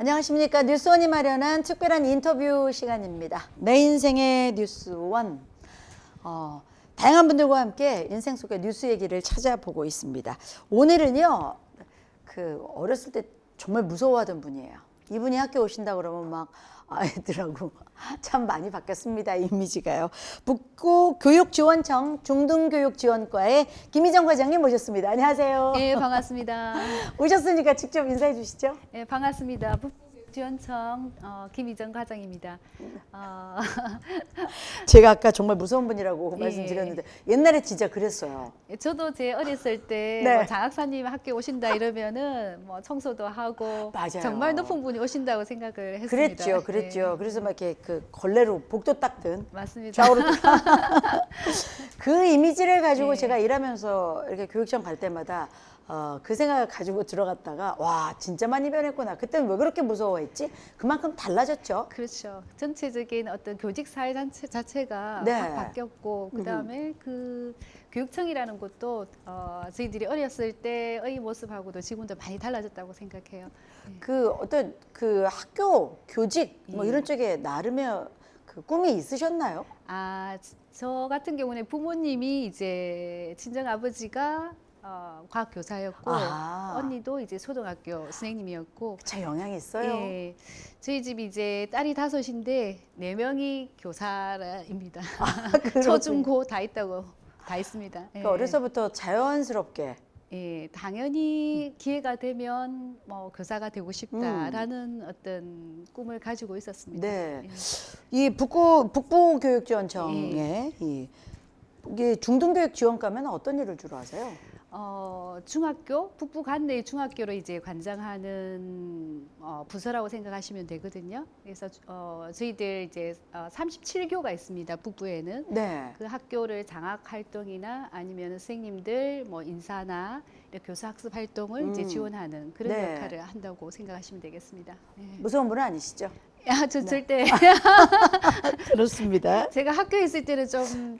안녕하십니까. 뉴스원이 마련한 특별한 인터뷰 시간입니다. 내 인생의 뉴스원. 다양한 분들과 함께 인생 속의 뉴스 얘기를 찾아보고 있습니다. 오늘은요, 어렸을 때 정말 무서워하던 분이에요. 이분이 학교 오신다 그러면 막 아이들하고 참 많이 바뀌었습니다. 이미지가요. 북구 교육지원청 중등교육지원과의 김희정 과장님 모셨습니다. 안녕하세요. 네, 반갑습니다. 오셨으니까 직접 인사해 주시죠. 네, 반갑습니다. 북구교육지원청 김희정 과장입니다. 제가 아까 정말 무서운 분이라고 예. 말씀드렸는데 옛날에 진짜 그랬어요. 저도 제 어렸을 때 네. 뭐 장학사님 학교 오신다 이러면은 뭐 청소도 하고 맞아요. 정말 높은 분이 오신다고 생각을 했습니다. 그랬죠. 네, 그래서 막 이렇게 걸레로 복도 닦든 맞습니다. 좌우로 그 이미지를 가지고 네. 제가 일하면서 이렇게 교육청 갈 때마다 그 생각을 가지고 들어갔다가 와 진짜 많이 변했구나. 그때는 왜 그렇게 무서워했지? 그만큼 달라졌죠. 그렇죠. 전체적인 어떤 교직 사회 자체가 네. 확 바뀌었고 그다음에 그 교육청이라는 곳도 저희들이 어렸을 때의 모습하고도 지금도 많이 달라졌다고 생각해요. 어떤 학교 교직 뭐 예. 이런 쪽에 나름의 그 꿈이 있으셨나요? 저 같은 경우는 부모님이 이제 친정 아버지가 과학 교사였고 언니도 이제 초등학교 선생님이었고 제 영향이 있어요. 예, 저희 집이 이제 딸이 5인데 4명이 교사입니다. 초중고 다 있습니다. 예. 그러니까 어려서부터 자연스럽게 예, 당연히 기회가 되면 뭐 교사가 되고 싶다라는 어떤 꿈을 가지고 있었습니다. 네. 예. 이 북부교육지원청에 이게 중등교육지원과면 어떤 일을 주로 하세요? 중학교 북부 관내 중학교로 이제 관장하는 부서라고 생각하시면 되거든요. 그래서 저희들 이제 37교가 있습니다. 북부에는 네. 그 학교를 장학 활동이나 아니면 선생님들 뭐 인사나 이렇게 교사 학습 활동을 이제 지원하는 그런 네. 역할을 한다고 생각하시면 되겠습니다. 네. 무서운 분은 아니시죠? 저 절대 그렇습니다. 제가 학교에 있을 때는 좀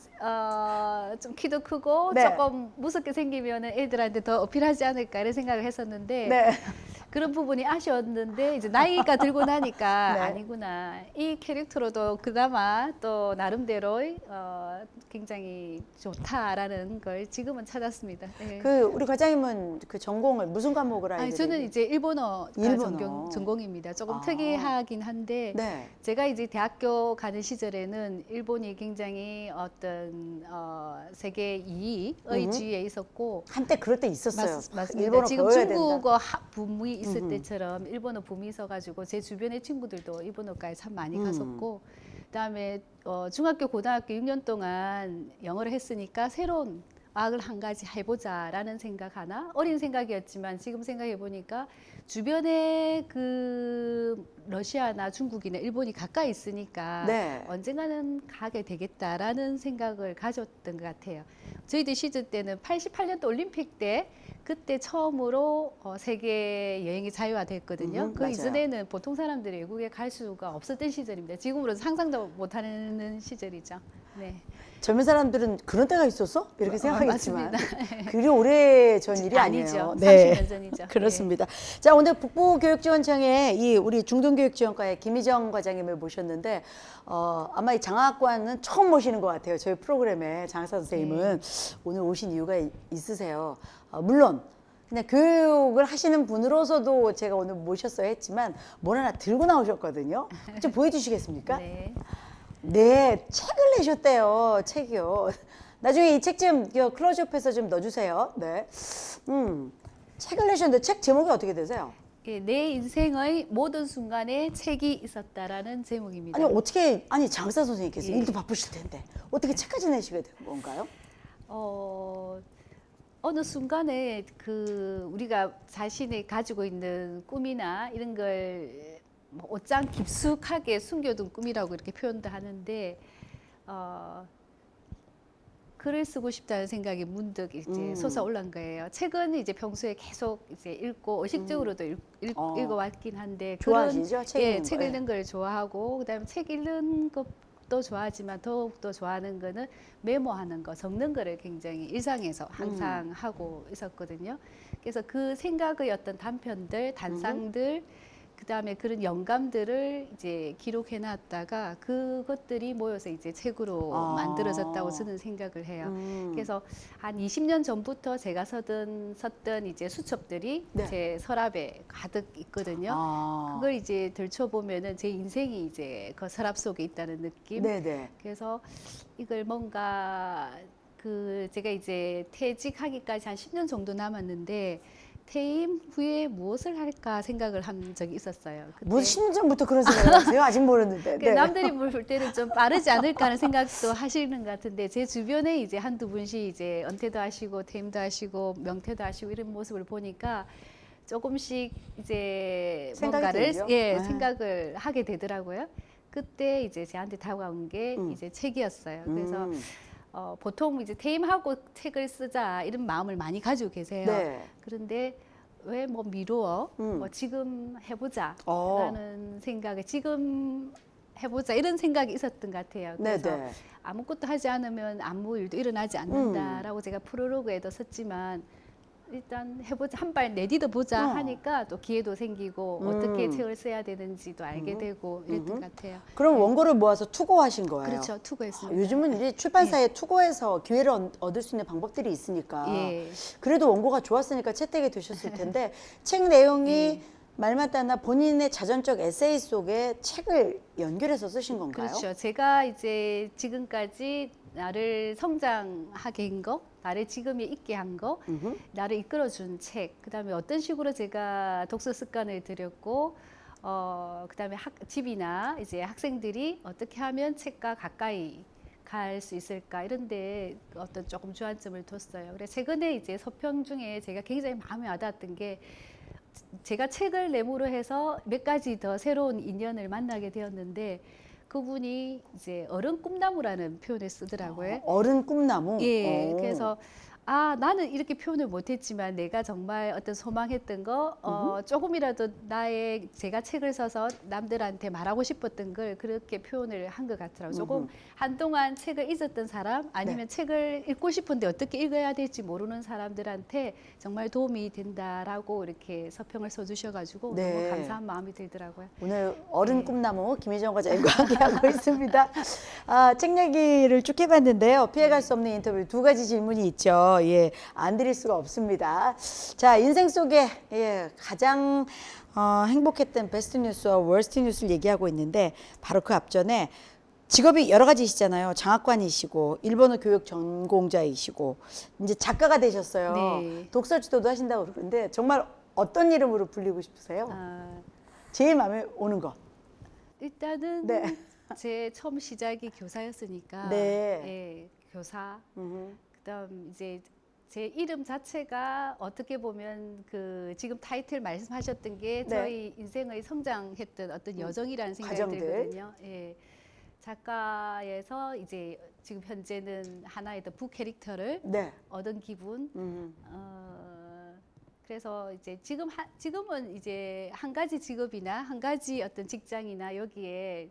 키도 크고 네. 조금 무섭게 생기면 애들한테 더 어필하지 않을까 이런 생각을 했었는데 네. 그런 부분이 아쉬웠는데 이제 나이가 들고 나니까 네. 아니구나. 이 캐릭터로도 그나마 또 나름대로 굉장히 좋다라는 걸 지금은 찾았습니다. 예. 우리 과장님은 그 전공을 무슨 과목을 아니, 아이들이? 저는 이제 일본어가 일본어. 전공입니다. 조금 아. 특이하긴 한데 네. 제가 이제 대학교 가는 시절에는 일본이 굉장히 어떤 세계 2위의 지위에 있었고 한때 그럴 때 있었어요. 맞습니다. 일본어 지금 배워야 된다. 중국어 붐이 있을 때처럼 일본어 붐이 있어가지고 제 주변의 친구들도 일본어과에 참 많이 갔었고 그다음에 중학교 고등학교 6년 동안 영어를 했으니까 새로운 어학을 한 가지 해보자라는 생각 하나 어린 생각이었지만 지금 생각해 보니까 주변에 그 러시아나 중국이나 일본이 가까이 있으니까 네. 언젠가는 가게 되겠다라는 생각을 가졌던 것 같아요. 저희들 시절 때는 88년도 올림픽 때 그때 처음으로 세계 여행이 자유화됐거든요. 그 맞아요. 이전에는 보통 사람들이 외국에 갈 수가 없었던 시절입니다. 지금으로는 상상도 못하는 시절이죠. 네. 젊은 사람들은 그런 때가 있었어? 이렇게 생각하겠지만 맞습니다. 그리 오래 전 일이 아니죠. 아니에요. 30년 전이죠. 그렇습니다. 자, 오늘 북부교육지원청에 우리 중등교육지원과의 김희정 과장님을 모셨는데 아마 이 장학과는 처음 모시는 것 같아요. 저희 프로그램에 장학사 선생님은 오늘 오신 이유가 있으세요. 물론 그냥 교육을 하시는 분으로서도 제가 오늘 모셨어야 했지만 뭘 하나 들고 나오셨거든요. 좀 보여주시겠습니까? 네. 네, 책을 내셨대요. 책이요. 나중에 이 책 좀 클로즈업해서 좀 넣어주세요. 네. 책을 내셨는데 책 제목이 어떻게 되세요? 예, 내 인생의 모든 순간에 책이 있었다라는 제목입니다. 장사 선생님께서 예. 일도 바쁘실 텐데 어떻게 책까지 내시게 된 건가요? 어느 순간에 우리가 자신이 가지고 있는 꿈이나 이런 걸 뭐 옷장 깊숙하게 숨겨둔 꿈이라고 이렇게 표현도 하는데 글을 쓰고 싶다는 생각이 문득 이제 솟아올란 거예요. 책은 이제 평소에 계속 이제 읽고 의식적으로도 읽어왔긴 한데 좋아하시죠? 책 읽는 거? 책 읽는 걸 좋아하고 그다음에 책 읽는 것도 좋아하지만 더욱더 좋아하는 거는 메모하는 거, 적는 거를 굉장히 일상에서 항상 하고 있었거든요. 그래서 그 생각의 어떤 단편들, 단상들 그다음에 그런 영감들을 이제 기록해 놨다가 그것들이 모여서 이제 책으로 아. 만들어졌다고 저는 생각을 해요. 그래서 한 20년 전부터 제가 썼던 이제 수첩들이 네. 제 서랍에 가득 있거든요. 아. 그걸 이제 들춰보면은 제 인생이 이제 그 서랍 속에 있다는 느낌. 네네. 그래서 이걸 뭔가 제가 이제 퇴직하기까지 한 10년 정도 남았는데 퇴임 후에 무엇을 할까 생각을 한 적이 있었어요. 무슨 10년 전부터 그런 생각을 하세요? 아직 모르는데. 네. 남들이 볼 때는 좀 빠르지 않을까 하는 생각도 하시는 것 같은데 제 주변에 이제 한두 분씩 이제 은퇴도 하시고 퇴임도 하시고 명퇴도 하시고 이런 모습을 보니까 조금씩 이제 생각이 뭔가를 들죠? 예, 네. 생각을 하게 되더라고요. 그때 이제 저한테 다가온 게 이제 책이었어요. 그래서 보통 이제 퇴임하고 책을 쓰자 이런 마음을 많이 가지고 계세요. 네. 그런데 왜 뭐 미루어? 뭐 지금 해보자 어. 라는 생각에 지금 해보자 이런 생각이 있었던 것 같아요. 그래서 네네. 아무것도 하지 않으면 아무 일도 일어나지 않는다라고 제가 프로로그에도 썼지만 일단 해보자 한 발 내디뎌 보자 하니까 또 기회도 생기고 어떻게 책을 써야 되는지도 알게 되고 이랬던 것 같아요. 그럼 원고를 모아서 투고하신 거예요? 그렇죠. 아, 투고했습니다. 요즘은 이제 출판사에 투고해서 기회를 얻을 수 있는 방법들이 있으니까 예. 그래도 원고가 좋았으니까 채택이 되셨을 텐데 책 내용이 말마다 나 본인의 자전적 에세이 속에 책을 연결해서 쓰신 건가요? 그렇죠. 제가 이제 지금까지 나를 성장하게 한 거, 나를 지금에 있게 한 거, 나를 이끌어준 책, 그다음에 어떤 식으로 제가 독서 습관을 들였고, 그다음에 집이나 이제 학생들이 어떻게 하면 책과 가까이 갈 수 있을까 이런데 어떤 조금 주안점을 뒀어요. 그래서 최근에 이제 서평 중에 제가 굉장히 마음에 와닿았던 게 제가 책을 내모로 해서 몇 가지 더 새로운 인연을 만나게 되었는데 그분이 이제 어른 꿈나무라는 표현을 쓰더라고요. 어른 꿈나무? 예, 오. 그래서 나는 이렇게 표현을 못했지만 내가 정말 어떤 소망했던 거 조금이라도 제가 책을 써서 남들한테 말하고 싶었던 걸 그렇게 표현을 한 것 같더라고요. 조금 한동안 책을 잊었던 사람 아니면 책을 읽고 싶은데 어떻게 읽어야 될지 모르는 사람들한테 정말 도움이 된다라고 이렇게 서평을 써주셔가지고 네. 너무 감사한 마음이 들더라고요. 오늘 어른 꿈나무 김희정 과장님과 함께하고 있습니다. 책 얘기를 쭉 해봤는데요. 피해갈 수 없는 인터뷰 두 가지 질문이 있죠. 예, 안 드릴 수가 없습니다. 자, 인생 속에 가장 행복했던 베스트 뉴스와 월스트 뉴스를 얘기하고 있는데 바로 그 앞전에 직업이 여러 가지시잖아요. 장학관이시고 일본어 교육 전공자이시고 이제 작가가 되셨어요. 네. 독서 지도도 하신다고 그러는데 정말 어떤 이름으로 불리고 싶으세요? 제일 마음에 오는 거. 일단은 네. 제 처음 시작이 교사였으니까 네. 예, 교사. 그다음 이제 제 이름 자체가 어떻게 보면 지금 타이틀 말씀하셨던 게 네. 저희 인생의 성장했던 어떤 여정이라는 생각이 과정들. 들거든요. 예. 작가에서 이제 지금 현재는 하나의 더 부캐릭터를 네. 얻은 기분. 그래서 이제 지금은 이제 한 가지 직업이나 한 가지 어떤 직장이나 여기에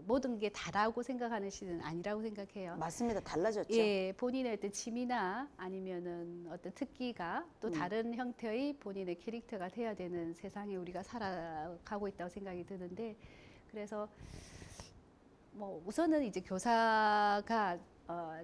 모든 게 다라고 생각하는 시대는 아니라고 생각해요. 맞습니다. 달라졌죠. 예, 본인의 어떤 취미나 아니면은 어떤 특기가 또 다른 형태의 본인의 캐릭터가 돼야 되는 세상에 우리가 살아가고 있다고 생각이 드는데 그래서 뭐 우선은 이제 교사가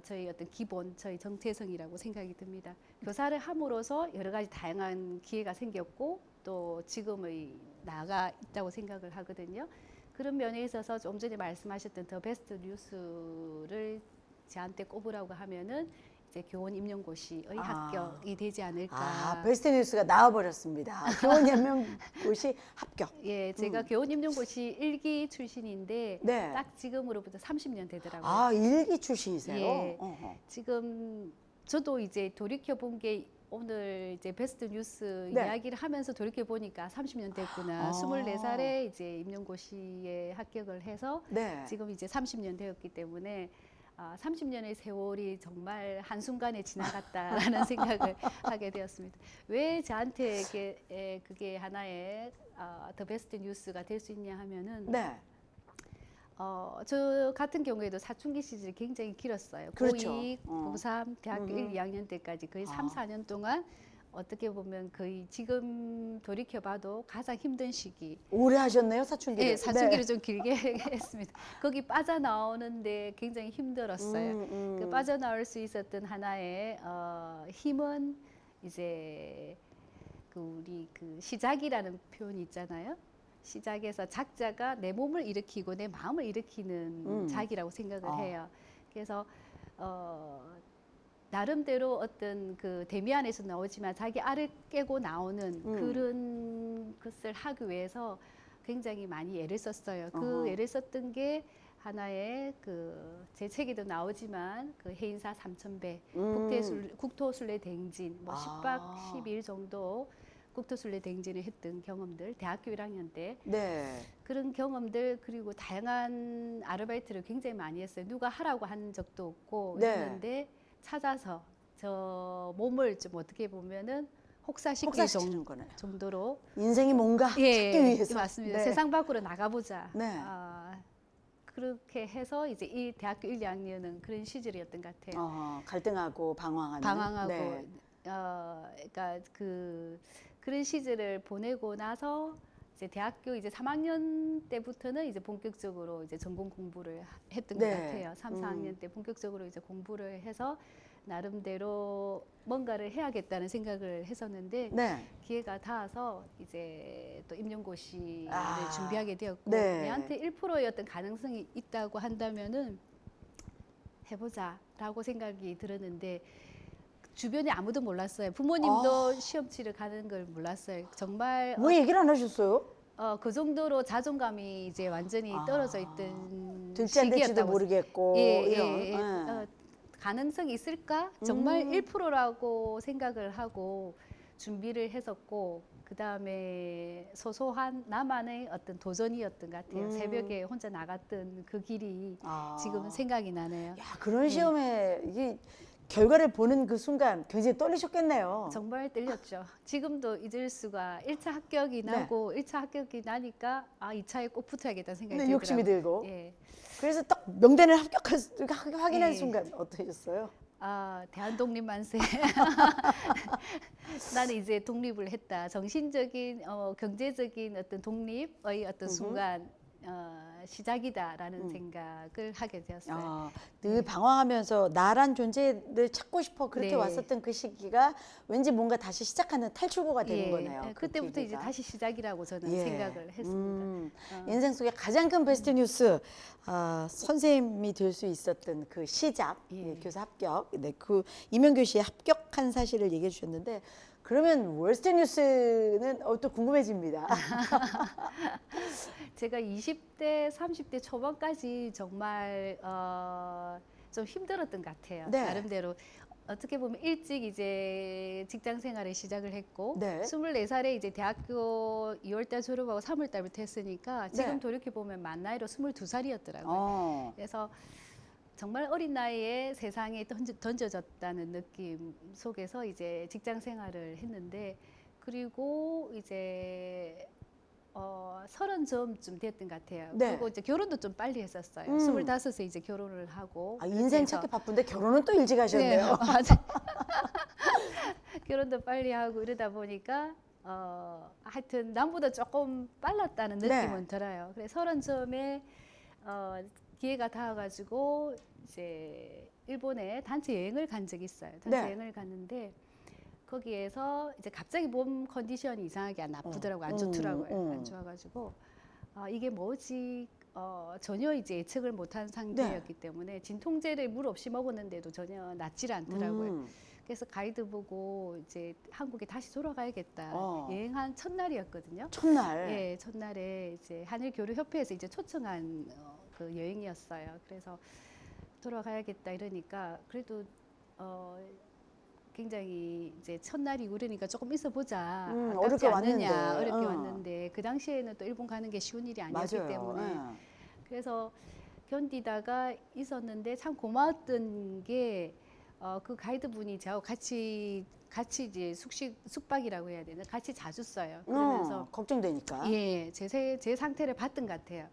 저희 어떤 기본, 저희 정체성이라고 생각이 듭니다. 교사를 함으로써 여러 가지 다양한 기회가 생겼고 또 지금의 나가 있다고 생각을 하거든요. 그런 면에 있어서 좀 전에 말씀하셨던 더 베스트 뉴스를 저한테 꼽으라고 하면은 이제 교원 임용고시의 합격이 되지 않을까. 베스트 뉴스가 나와버렸습니다. 교원 임용고시 합격. 예, 제가 교원 임용고시 1기 출신인데 네. 딱 지금으로부터 30년 되더라고요. 일기 출신이세요? 예. 어허. 지금 저도 이제 돌이켜 본 게 오늘 이제 베스트 뉴스 네. 이야기를 하면서 돌이켜 보니까 30년 됐구나. 24살에 이제 임용고시에 합격을 해서 네. 지금 이제 30년 되었기 때문에 30년의 세월이 정말 한순간에 지나갔다라는 생각을 하게 되었습니다. 왜 저한테 그게 하나의 더 베스트 뉴스가 될 수 있냐 하면은 네. 저 같은 경우에도 사춘기 시절이 굉장히 길었어요. 그렇죠. 고2, 고3, 대학교 1, 2학년 때까지 거의 3, 4년 동안 어떻게 보면 거의 지금 돌이켜봐도 가장 힘든 시기. 오래 하셨네요, 사춘기를. 네, 사춘기를 좀 길게 했습니다. 거기 빠져나오는데 굉장히 힘들었어요. 그 빠져나올 수 있었던 하나의 힘은 이제 우리 시작이라는 표현이 있잖아요. 시작에서 작자가 내 몸을 일으키고 내 마음을 일으키는 작이라고 생각을 해요. 그래서 나름대로 어떤 그 데미안에서 나오지만 자기 알을 깨고 나오는 그런 것을 하기 위해서 굉장히 많이 애를 썼어요. 그 애를 썼던 게 하나의 제 책에도 나오지만 해인사 3000배, 국토순례 대행진, 뭐 10박 10일 정도 국토순례 대행진을 했던 경험들, 대학교 1학년 때 네. 그런 경험들 그리고 다양한 아르바이트를 굉장히 많이 했어요. 누가 하라고 한 적도 없고 네. 했는데 찾아서 저 몸을 좀 어떻게 보면은 혹사시키는 거네요. 정도로 인생이 뭔가 찾기 위해서. 맞습니다. 네. 세상 밖으로 나가보자. 네. 그렇게 해서 이제 이 대학교 1, 2학년은 그런 시절이었던 것 같아요. 갈등하고 방황하는. 방황하고 네. 그러니까 그런 시절을 보내고 나서 이제 대학교 이제 3학년 때부터는 이제 본격적으로 이제 전공 공부를 했던 것 네. 같아요. 3, 4학년 때 본격적으로 이제 공부를 해서 나름대로 뭔가를 해야겠다는 생각을 했었는데 네. 기회가 닿아서 이제 또 임용고시를 아, 준비하게 되었고 네. 내한테 1%의 어떤 가능성이 있다고 한다면은 해보자라고 생각이 들었는데 주변에 아무도 몰랐어요. 부모님도 시험 치러 가는 걸 몰랐어요. 정말 왜 얘기를 안 하셨어요? 그 정도로 자존감이 이제 완전히 떨어져 있던 될지 안 될지도 시기였다고. 모르겠고. 이런. 가능성이 있을까? 정말 1%라고 생각을 하고 준비를 했었고 그 다음에 소소한 나만의 어떤 도전이었던 것 같아요. 새벽에 혼자 나갔던 그 길이 지금은 생각이 나네요. 야, 그런 시험에 이게 결과를 보는 그 순간 굉장히 떨리셨겠네요. 정말 떨렸죠. 지금도 잊을 수가 1차 합격이 나고 1차 합격이 나니까 2차에 꼭 붙어야겠다는 생각이 들더라고요. 욕심이 들고. 예. 그래서 딱 명단을 확인한 예. 순간 어떠셨어요? 대한독립 만세. 나는 이제 독립을 했다. 정신적인, 경제적인 어떤 독립의 어떤 순간, 시작이다라는 생각을 하게 되었어요. 늘 방황하면서 나란 존재를 찾고 싶어 그렇게 네. 왔었던 그 시기가 왠지 뭔가 다시 시작하는 탈출구가 되는 예. 거네요. 그 그때부터 이제 계기가. 다시 시작이라고 저는 예. 생각을 했습니다. 인생 속에 가장 큰 베스트 뉴스, 선생님이 될 수 있었던 그 시작, 예. 교사 합격, 네, 그 임용교시에 합격한 사실을 얘기해 주셨는데 그러면 월스트 뉴스는 또 궁금해집니다. 제가 20대, 30대 초반까지 정말 좀 힘들었던 것 같아요. 네. 나름대로 어떻게 보면 일찍 이제 직장 생활을 시작을 했고 네. 24살에 이제 대학교 2월달 졸업하고 3월달부터 했으니까 지금 네. 돌이켜 보면 만 나이로 22살이었더라고요. 그래서 정말 어린 나이에 세상에 던져졌다는 느낌 속에서 이제 직장 생활을 했는데 그리고 이제 30점쯤 됐던 것 같아요. 네. 그리고 이제 결혼도 좀 빨리 했었어요. 25에 이제 결혼을 하고. 인생 찾기 바쁜데 결혼은 또 일찍 하셨네요. 네, 맞아요. 결혼도 빨리 하고 이러다 보니까 하여튼 남보다 조금 빨랐다는 느낌은 들어요. 그래서 30점에 기회가 닿아가지고 이제 일본에 단체 여행을 간 적이 있어요. 단체 여행을 갔는데 거기에서 이제 갑자기 몸 컨디션이 이상하게 안 아프더라고요. 안 좋더라고요. 안 좋아가지고 이게 뭐지? 전혀 이제 예측을 못한 상태였기 때문에 진통제를 물 없이 먹었는데도 전혀 낫질 않더라고요. 그래서 가이드 보고 이제 한국에 다시 돌아가야겠다. 여행한 첫날이었거든요. 첫날. 예, 첫날에 이제 한일교류협회에서 이제 초청한 그 여행이었어요. 그래서 돌아가야겠다 이러니까 그래도 굉장히 이제 첫날이고 그러니까 조금 있어 보자. 어렵게 않느냐. 왔는데. 어렵게 왔는데 그 당시에는 또 일본 가는 게 쉬운 일이 아니었기 맞아요. 때문에 그래서 견디다가 있었는데 참 고마웠던 게 그 가이드분이 저하고 같이 이제 숙박이라고 해야 되나 같이 자주 써요. 그러면서 걱정되니까. 예, 제 상태를 봤던 것 같아요.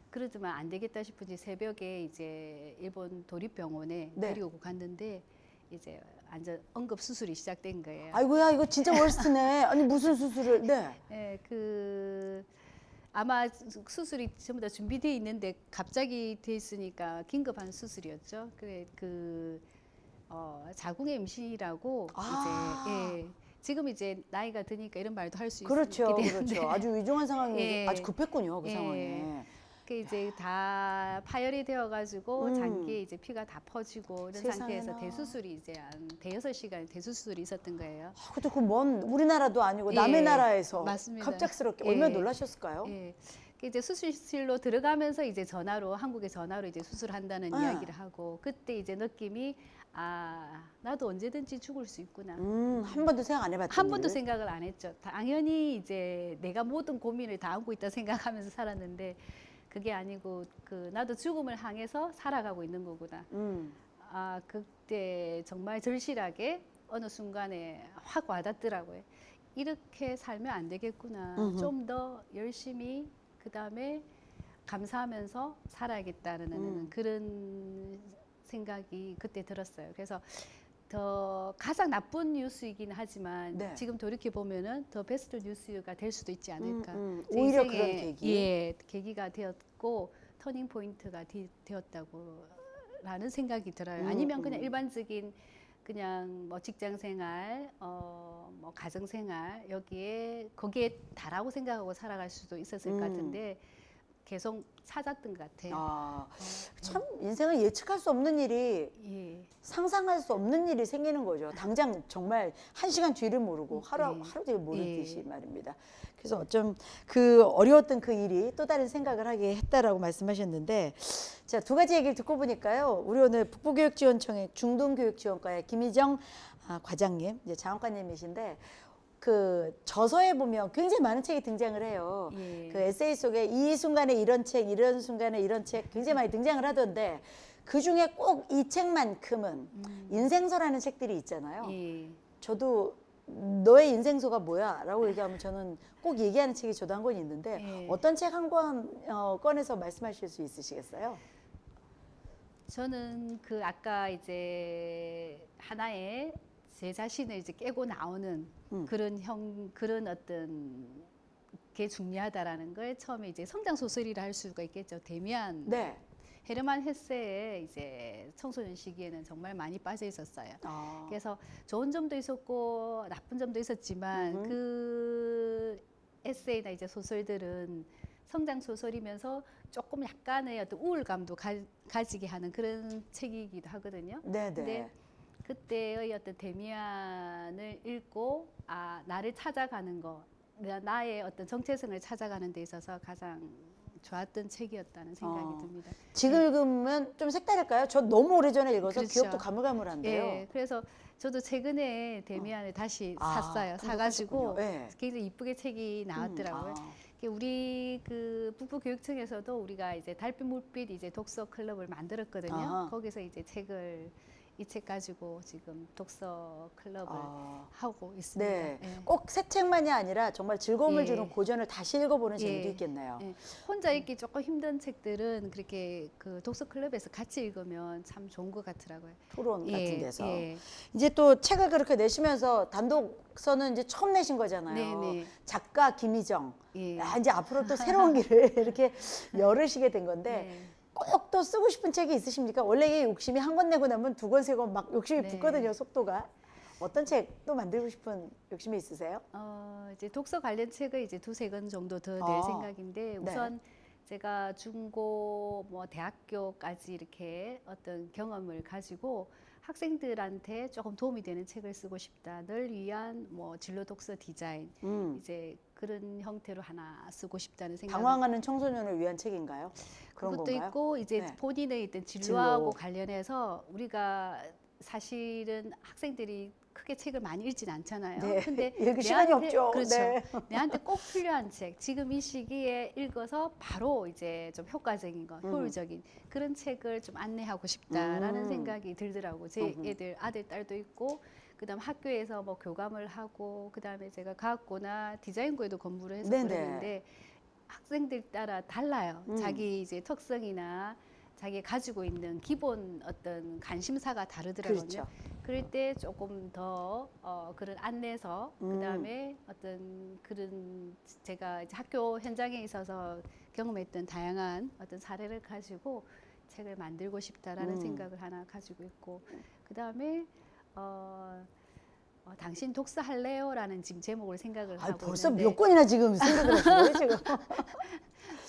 그러지만 안 되겠다 싶은지 새벽에 이제 일본 도립병원에 데리고 갔는데 이제 완전 응급 수술이 시작된 거예요. 아이고야, 이거 진짜 월스트네. 아니, 무슨 수술을, 네. 예, 아마 수술이 전부 다 준비되어 있는데 갑자기 돼 있으니까 긴급한 수술이었죠. 그래 자궁의 임신이라고 아. 이제 지금 이제 나이가 드니까 이런 말도 할 수 그렇죠, 있게 되는데 그렇죠. 아주 위중한 상황이 예. 아주 급했군요, 그 예. 상황에. 그 이제 다 파열이 되어가지고 장기에 이제 피가 다 퍼지고 이런 세상에나. 상태에서 대수술이 이제 한 대여섯 시간 대수술이 있었던 거예요. 아, 그것도 그 먼 우리나라도 아니고 예, 남의 나라에서 맞습니다. 갑작스럽게 예. 얼마나 놀라셨을까요? 예. 그 이제 수술실로 들어가면서 이제 한국에 전화로 이제 수술한다는 아. 이야기를 하고 그때 이제 느낌이 나도 언제든지 죽을 수 있구나. 한 번도 생각 안 해봤던 한 번도 일? 생각을 안 했죠. 당연히 이제 내가 모든 고민을 다 안고 있다 생각하면서 살았는데 그게 아니고 나도 죽음을 향해서 살아가고 있는 거구나. 그때 정말 절실하게 어느 순간에 확 와닿더라고요. 이렇게 살면 안 되겠구나. 좀 더 열심히 그다음에 감사하면서 살아야겠다는 그런 생각이 그때 들었어요. 그래서 더 가장 나쁜 뉴스이긴 하지만 네. 지금 돌이켜 보면은 더 베스트 뉴스가 될 수도 있지 않을까. 제 오히려 인생의, 그런 계기? 계기가 되었고 터닝 포인트가 되었다고라는 생각이 들어요. 아니면 그냥 일반적인 그냥 뭐 직장 생활, 뭐 가정 생활 거기에 다라고 생각하고 살아갈 수도 있었을 것 같은데 계속 찾았던 것 같아요. 참 인생은 예측할 수 없는 일이 예. 상상할 수 없는 일이 생기는 거죠. 당장 정말 한 시간 뒤를 모르고 하루 뒤를 예. 모르듯이 말입니다. 그래서 어쩜 그 어려웠던 그 일이 또 다른 생각을 하게 했다라고 말씀하셨는데, 자, 두 가지 얘기를 듣고 보니까요. 우리 오늘 북부교육지원청의 중등교육지원과의 김희정 과장님, 이제 자원과님이신데, 그 저서에 보면 굉장히 많은 책이 등장을 해요. 예. 그 에세이 속에 이 순간에 이런 책, 이런 순간에 이런 책 굉장히 많이 등장을 하던데 그 중에 꼭 이 책만큼은 인생서라는 책들이 있잖아요. 예. 저도 너의 인생서가 뭐야? 라고 얘기하면 저는 꼭 얘기하는 책이 저도 한 권 있는데 예. 어떤 책 한 권 꺼내서 말씀하실 수 있으시겠어요? 저는 아까 이제 하나의 제 자신을 이제 깨고 나오는 그런 어떤 게 중요하다라는 걸 처음에 이제 성장 소설이라 할 수가 있겠죠. 데미안 네. 헤르만 헤세의 이제 청소년 시기에는 정말 많이 빠져 있었어요. 그래서 좋은 점도 있었고 나쁜 점도 있었지만 그 에세이나 이제 소설들은 성장 소설이면서 조금 약간의 어떤 우울감도 가지게 하는 그런 책이기도 하거든요. 네, 근데 네. 그때의 어떤 데미안을 읽고 나를 찾아가는 거, 나의 어떤 정체성을 찾아가는 데 있어서 가장 좋았던 책이었다는 생각이 듭니다. 지금 읽으면 좀 색다를까요? 저 너무 오래전에 읽어서 그렇죠. 기억도 가물가물한데요. 예, 그래서 저도 최근에 데미안을 다시 샀어요. 그럼 사가지고 하셨군요. 네. 굉장히 이쁘게 책이 나왔더라고요. 우리 북부교육청에서도 우리가 이제 달빛 물빛 이제 독서 클럽을 만들었거든요. 거기서 이제 이 책 가지고 지금 독서 클럽을 하고 있습니다. 네. 예. 꼭 새 책만이 아니라 정말 즐거움을 예. 주는 고전을 다시 읽어보는 재미도 예. 있겠네요. 예. 혼자 읽기 조금 힘든 책들은 그렇게 그 독서 클럽에서 같이 읽으면 참 좋은 것 같더라고요. 토론 같은 데서. 예. 이제 또 책을 그렇게 내시면서 단독서는 이제 처음 내신 거잖아요. 네네. 작가 김희정. 예. 이제 앞으로 또 새로운 길을 이렇게 열으시게 된 건데 네. 꼭 또 쓰고 싶은 책이 있으십니까? 원래 이 욕심이 한 권 내고 나면 두 권, 세 권 막 욕심이 네. 붙거든요, 속도가. 어떤 책 또 만들고 싶은 욕심이 있으세요? 이제 독서 관련 책을 이제 두세 권 정도 더 낼 생각인데 우선 제가 중고 뭐 대학교까지 이렇게 어떤 경험을 가지고 학생들한테 조금 도움이 되는 책을 쓰고 싶다. 늘 위한 뭐 진로 독서 디자인 이제 그런 형태로 하나 쓰고 싶다는 생각. 방황하는 청소년을 위한 책인가요? 그런 그것도 건가요? 있고 이제 네. 본인의 일단 진로하고 진로. 관련해서 우리가 사실은 학생들이 크게 책을 많이 읽진 않잖아요. 네. 근데 읽을 시간이 없죠. 그렇죠. 네. 내한테 꼭 필요한 책, 지금 이 시기에 읽어서 바로 이제 좀 효과적인 거, 효율적인 그런 책을 좀 안내하고 싶다라는 생각이 들더라고. 제 애들 아들 딸도 있고 그다음 학교에서 뭐 교감을 하고 그다음에 제가 과학고나 디자인고에도 공부를 해서 네네. 그러는데 학생들 따라 달라요. 자기 이제 특성이나 자기 가지고 있는 기본 어떤 관심사가 다르더라고요. 그렇죠. 그럴 때 조금 더 그런 안내서 그다음에 어떤 그런 제가 이제 학교 현장에 있어서 경험했던 다양한 어떤 사례를 가지고 책을 만들고 싶다라는 생각을 하나 가지고 있고 그다음에 당신 독서할래요라는 지금 제목을 생각을 아니, 하고 벌써 있는데 몇 권이나 지금 생각을 하신 거예요, 지금?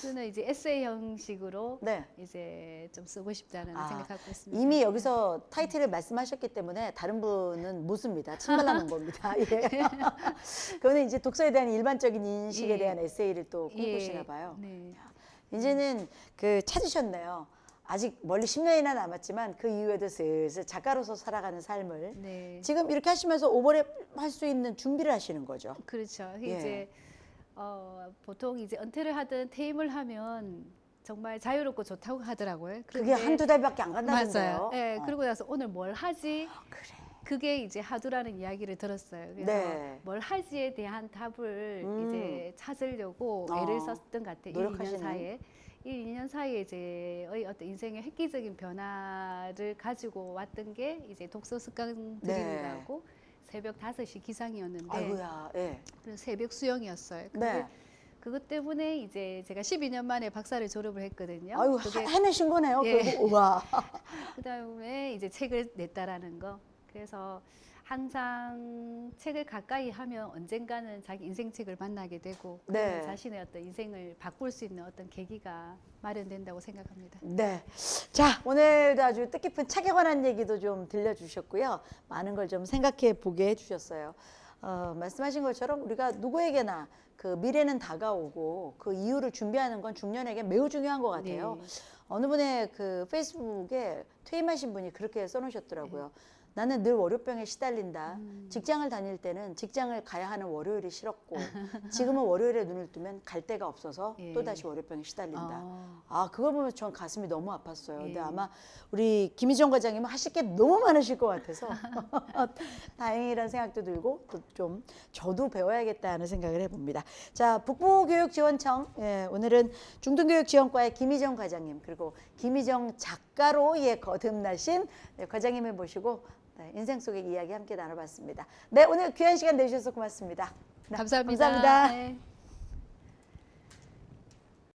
저는 이제 에세이 형식으로 네. 이제 좀 쓰고 싶다는 아, 생각하고 있습니다. 이미 여기서 타이틀을 말씀하셨기 때문에 다른 분은 못 씁니다. 침 발라놓은 겁니다. 예. 그거는 이제 독서에 대한 일반적인 인식에 예. 대한 에세이를 또 꿈꾸시나 봐요. 네. 이제는 그 찾으셨네요. 아직 멀리 10년이나 남았지만 그 이후에도 슬슬 작가로서 살아가는 삶을 네. 지금 이렇게 하시면서 오버랩 할 수 있는 준비를 하시는 거죠. 그렇죠. 예. 이제 보통 이제 은퇴를 하든 퇴임을 하면 정말 자유롭고 좋다고 하더라고요. 그게 그런데 한두 달밖에 안 간다던데요. 맞아요. 예. 그러고 나서 오늘 뭘 하지? 그래. 그게 이제 하두라는 이야기를 들었어요. 그래서 네. 뭘 할지에 대한 답을 이제 찾으려고 어, 애를 썼던 것 같아요. 이 노력하시는. 2년 사이에. 이 2년 사이에 이제 어떤 인생의 획기적인 변화를 가지고 왔던 게 이제 독서 습관들인가 하고 새벽 5시 기상이었는데 아이고야, 예. 그래서 새벽 수영이었어요. 근데 네. 그것 때문에 이제 제가 12년 만에 박사를 졸업을 했거든요. 아유, 해내신 거네요. 예. 결국. 우와. 그다음에 이제 책을 냈다라는 거. 그래서 항상 책을 가까이 하면 언젠가는 자기 인생 책을 만나게 되고 네. 자신의 어떤 인생을 바꿀 수 있는 어떤 계기가 마련된다고 생각합니다. 네. 자, 오늘도 아주 뜻깊은 책에 관한 얘기도 좀 들려주셨고요. 많은 걸 좀 생각해 보게 해주셨어요. 말씀하신 것처럼 우리가 누구에게나 그 미래는 다가오고 그 이유를 준비하는 건 중년에게 매우 중요한 것 같아요. 네. 어느 분의 그 페이스북에 퇴임하신 분이 그렇게 써놓으셨더라고요. 나는 늘 월요병에 시달린다. 직장을 다닐 때는 직장을 가야 하는 월요일이 싫었고 지금은 월요일에 눈을 뜨면 갈 데가 없어서 예. 또다시 월요병에 시달린다. 아. 아, 그걸 보면 전 가슴이 너무 아팠어요. 근데 예. 아마 우리 김희정 과장님은 하실 게 너무 많으실 것 같아서 다행이라는 생각도 들고 또 좀 저도 배워야겠다 하는 생각을 해봅니다. 자, 북부교육지원청 오늘은 중등교육지원과의 김희정 과장님 그리고 김희정 작가로 거듭나신 과장님을 모시고 인생 속의 이야기 함께 나눠봤습니다. 네, 오늘 귀한 시간 내주셔서 고맙습니다. 네, 감사합니다. 감사합니다. 네.